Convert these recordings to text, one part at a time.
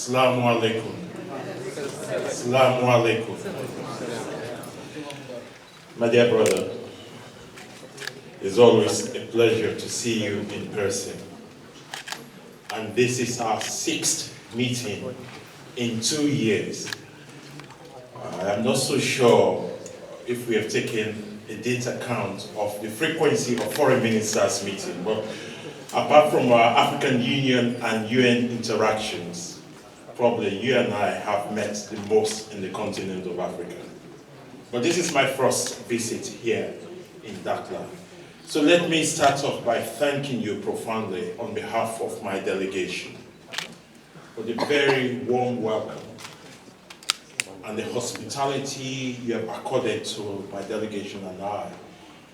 Assalamu alaikum. Assalamu alaikum. My dear brother, it's always a pleasure to see you in person. And this is our 6th meeting in 2 years. I'm not so sure if we have taken a data count of the frequency of foreign ministers meeting, but apart from our African Union and UN interactions, probably you and I have met the most in the continent of Africa. But this is my first visit here in Dakar. So let me start off by thanking you profoundly on behalf of my delegation for the very warm welcome and the hospitality you have accorded to my delegation and I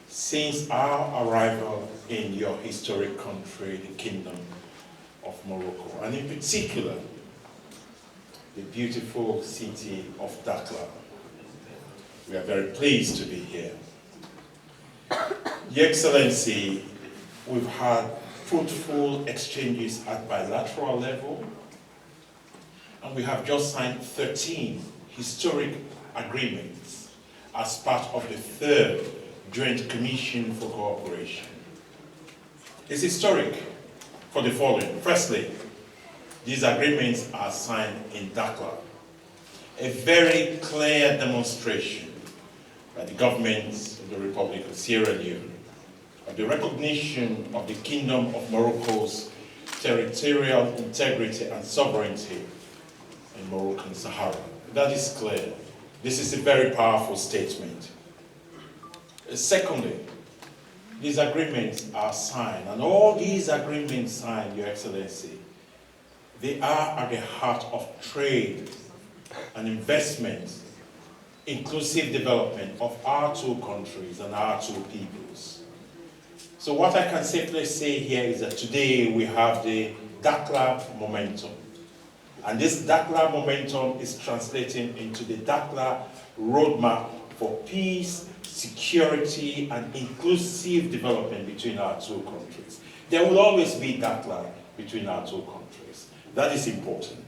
since our arrival in your historic country, the Kingdom of Morocco, and in particular, the beautiful city of Dakar. We are very pleased to be here. Your Excellency, we've had fruitful exchanges at bilateral level, and we have just signed 13 historic agreements as part of the 3rd Joint Commission for Cooperation. It's historic for the following. Firstly, these agreements are signed in Dakar, a very clear demonstration by the government of the Republic of Sieralyon of the recognition of the Kingdom of Morocco's territorial integrity and sovereignty in Moroccan Sahara. That is clear. This is a very powerful statement. Secondly, these agreements are signed, and all these agreements signed, Your Excellency, they are at the heart of trade and investment, inclusive development of our 2 countries and our 2 peoples. So what I can safely say here is that today we have the Dakar momentum. And this Dakar momentum is translating into the Dakar roadmap for peace, security, and inclusive development between our 2 countries. There will always be Dakar between our 2 countries. That is important.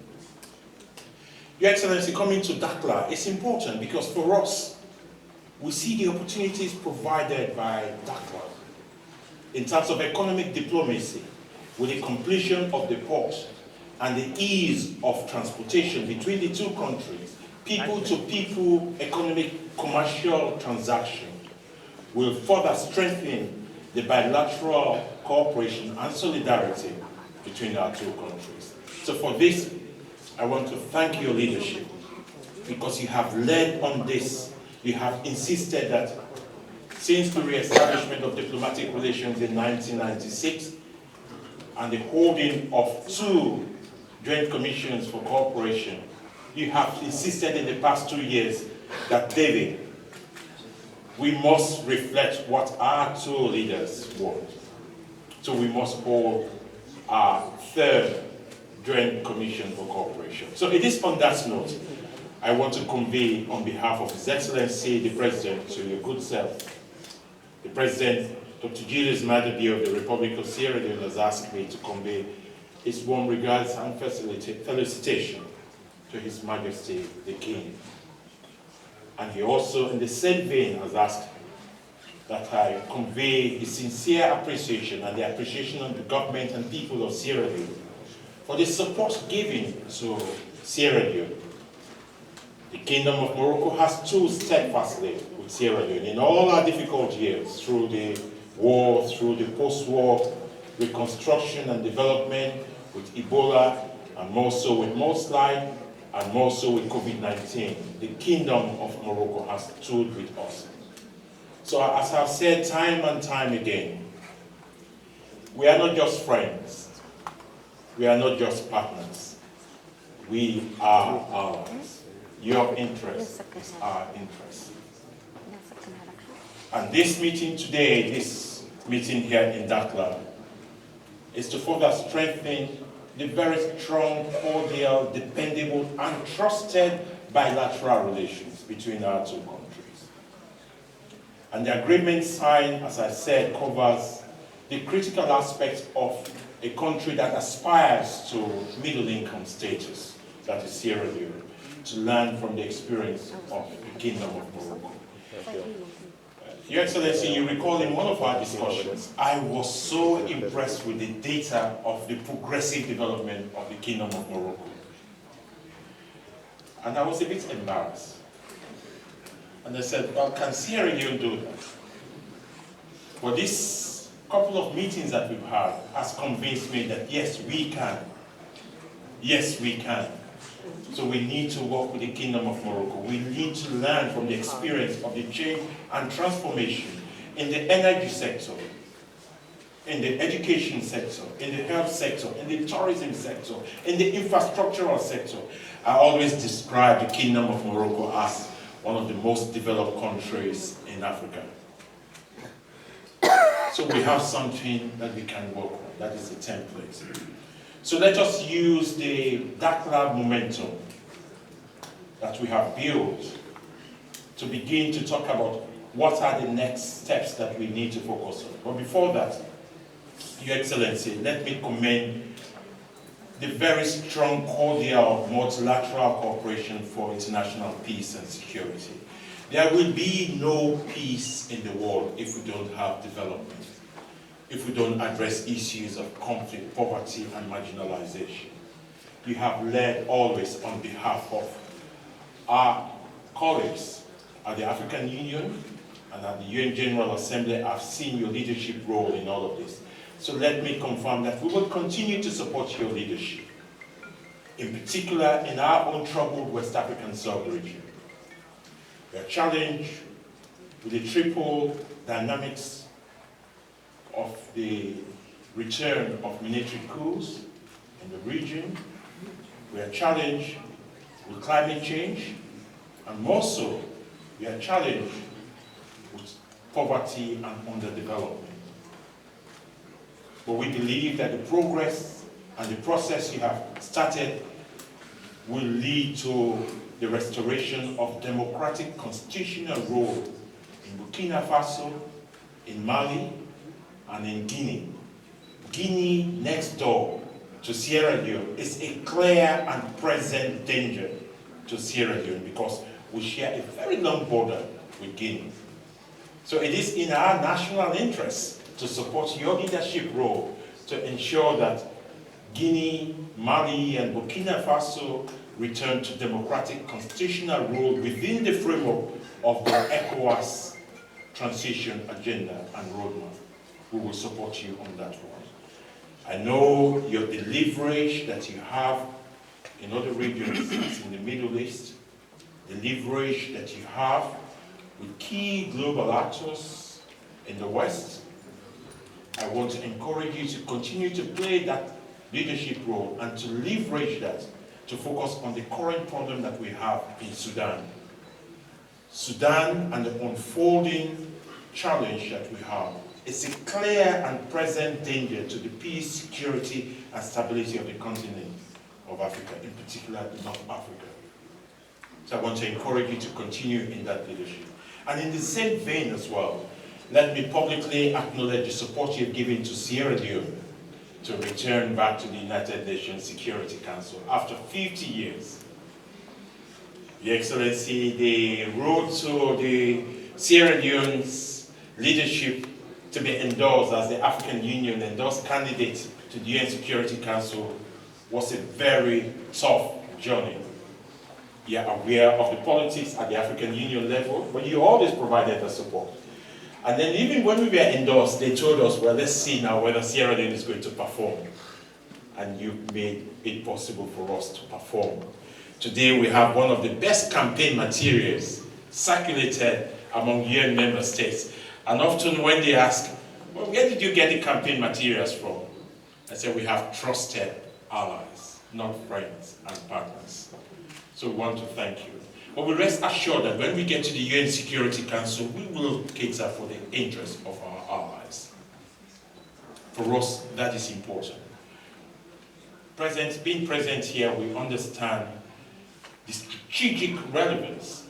Your Excellency, coming to Dakar is important because for us, we see the opportunities provided by Dakar in terms of economic diplomacy with the completion of the port and the ease of transportation between the 2 countries. People-to-people economic commercial transaction will further strengthen the bilateral cooperation and solidarity between our 2 countries. So for this, I want to thank your leadership because you have led on this. You have insisted that since the re-establishment of diplomatic relations in 1996 and the holding of 2 joint commissions for cooperation, you have insisted in the past 2 years that, David, we must reflect what our 2 leaders want. So we must hold our 3rd Joint Commission for Cooperation. So it is on that note, I want to convey on behalf of His Excellency, the President, to your good self, the President, Dr. Julius Maadabi of the Republic of Sierra Leone has asked me to convey his warm regards and felicitation to His Majesty the King. And he also, in the same vein, has asked that I convey his sincere appreciation and the appreciation of the government and people of Sierra Leone for the support given to Sierra Leone. The Kingdom of Morocco has stood steadfastly with Sierra Leone in all our difficult years, through the war, through the post-war reconstruction and development, with Ebola, and more so with mudslide, and more so with COVID-19. The Kingdom of Morocco has stood with us. So as I've said time and time again, we are not just friends. We are not just partners. We are allies. Your interest is our interest. And this meeting today, this meeting here in Dakar, is to further strengthen the very strong, cordial, dependable, and trusted bilateral relations between our 2 countries. And the agreement signed, as I said, covers the critical aspects of a country that aspires to middle income status, that is Sieralyon, to learn from the experience of the Kingdom of Morocco. Your Excellency, you recall in one of our discussions, I was so impressed with the data of the progressive development of the Kingdom of Morocco. And I was a bit embarrassed. And I said, well, can Sieralyon do that? Well, this couple of meetings that we've had has convinced me that yes, we can. Yes, we can. So we need to work with the Kingdom of Morocco. We need to learn from the experience of the change and transformation in the energy sector, in the education sector, in the health sector, in the tourism sector, in the infrastructural sector. I always describe the Kingdom of Morocco as one of the most developed countries in Africa. So we have something that we can work on. That is the template. So let us use the dark lab momentum that we have built to begin to talk about what are the next steps that we need to focus on. But before that, Your Excellency, let me commend the very strong cordial multilateral cooperation for international peace and security. There will be no peace in the world if we don't have development, if we don't address issues of conflict, poverty, and marginalization. You have led always on behalf of our colleagues at the African Union and at the UN General Assembly. I've seen your leadership role in all of this. So let me confirm that we will continue to support your leadership, in particular in our own troubled West African sub-region. We are challenged with the triple dynamics of the return of military coups in the region. We are challenged with climate change, and more so, we are challenged with poverty and underdevelopment. But we believe that the progress and the process you have started will lead to the restoration of democratic constitutional rule in Burkina Faso, in Mali, and in Guinea. Guinea, next door to Sierra Leone, is a clear and present danger to Sierra Leone because we share a very long border with Guinea. So it is in our national interest to support your leadership role to ensure that Guinea, Mali, and Burkina Faso return to democratic constitutional rule within the framework of the ECOWAS transition agenda and roadmap. We will support you on that one. I know the leverage that you have in other regions, in the Middle East, the leverage that you have with key global actors in the West. I want to encourage you to continue to play that leadership role and to leverage that to focus on the current problem that we have in Sudan. Sudan and the unfolding challenge that we have is a clear and present danger to the peace, security, and stability of the continent of Africa, in particular North Africa. So I want to encourage you to continue in that leadership. And in the same vein as well, let me publicly acknowledge the support you've given to Sierra Leone to return back to the United Nations Security Council after 50 years. Your Excellency, the road to the Sierra Leone's leadership to be endorsed as the African Union endorsed candidate to the UN Security Council was a very tough journey. You are aware of the politics at the African Union level, but you always provided the support. And then even when we were endorsed, they told us, well, let's see now whether Sierra Leone is going to perform. And you made it possible for us to perform. Today we have one of the best campaign materials circulated among UN member states. And often when they ask, well, where did you get the campaign materials from? I say, we have trusted allies, not friends and partners. So we want to thank you. But we rest assured that when we get to the UN Security Council, we will cater for the interests of our allies. For us, that is important. Being present here, we understand the strategic relevance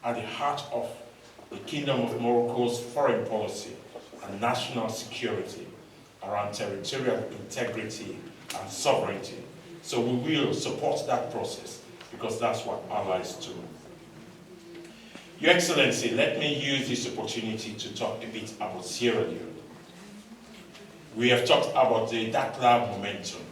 at the heart of the Kingdom of Morocco's foreign policy and national security around territorial integrity and sovereignty, So we will support that process because that's what allies do. Your Excellency, let me use this opportunity to talk a bit about Sierra-Leone. We have talked about the Dakar momentum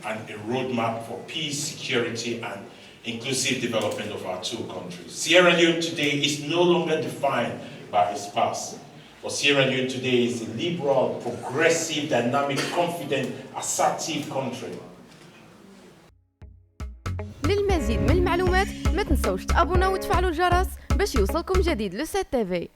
and a roadmap for peace, security, and inclusive development of our two countries. Sierra Leone today is no longer defined by its past, but Sierra Leone today is a liberal, progressive, dynamic, confident, assertive country. للمزيد من المعلومات ما تنسوش تابونا وتفعلوا الجرس باش يوصلكم جديد لو 7 TV.